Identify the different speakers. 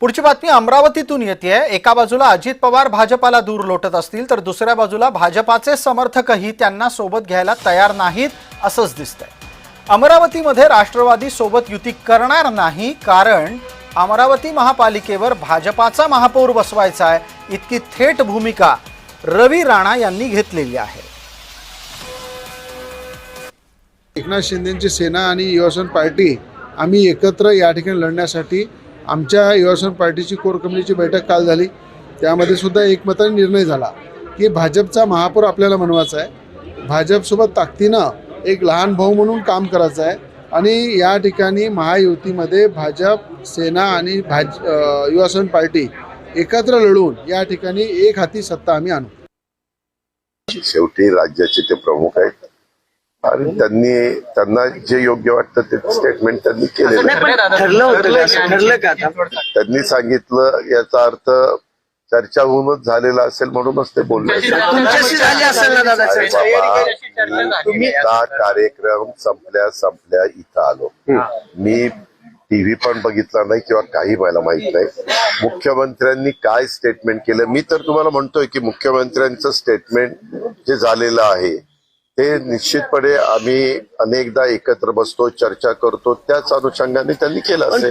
Speaker 1: पुढची बातमी अमरावतीतून येते। एका बाजूला अजित पवार भाजपाला दूर लोटत असतील तर दुसऱ्या बाजूला भाजपाचे समर्थकही त्यांना सोबत घ्यायला तयार नाहीत असंच दिसतंय। अमरावतीमध्ये राष्ट्रवादी सोबत युती करणार नाही, कारण अमरावती महापालिकेवर भाजपाचा महापौर बसवायचा आहे, इतकी थेट भूमिका रवी राणा यांनी घेतलेली आहे।
Speaker 2: एकनाथ शिंदेची सेना आणि युवासेना पार्टी आम्ही एकत्र या ठिकाणी लढण्यासाठी आमच्या युवासेना पार्टीची कोर कमिटीची बैठक काल झाली। त्यामध्ये सुद्धा एकमताने निर्णय झाला की भाजपचा महापौर आपल्याला बनवायचा आहे, भाजपसोबत ताकदीनं एक लहान भाऊ म्हणून काम करायचं आहे आणि या ठिकाणी महायुतीमध्ये भाजप सेना आणि युवासेना पार्टी एकत्र लढून या ठिकाणी एक हाती सत्ता आम्ही आणू।
Speaker 3: शेवटी राज्याचे ते प्रमुख आहेत आणि त्यांना जे योग्य वाटतं ते स्टेटमेंट त्यांनी केलेलं त्यांनी सांगितलं, याचा अर्थ चर्चा होऊनच झालेला असेल म्हणूनच ते बोलले। कार्यक्रम संपल्या इथं आलो मी, टीव्ही पण बघितला नाही किंवा काही मला माहित नाही मुख्यमंत्र्यांनी काय स्टेटमेंट केलं। मी तर तुम्हाला म्हणतोय की मुख्यमंत्र्यांचं स्टेटमेंट जे झालेलं आहे ते निश्चितपणे आम्ही अनेकदा एकत्र बसतो, चर्चा करतो, त्याच अनुषंगाने त्यांनी केलं असेल।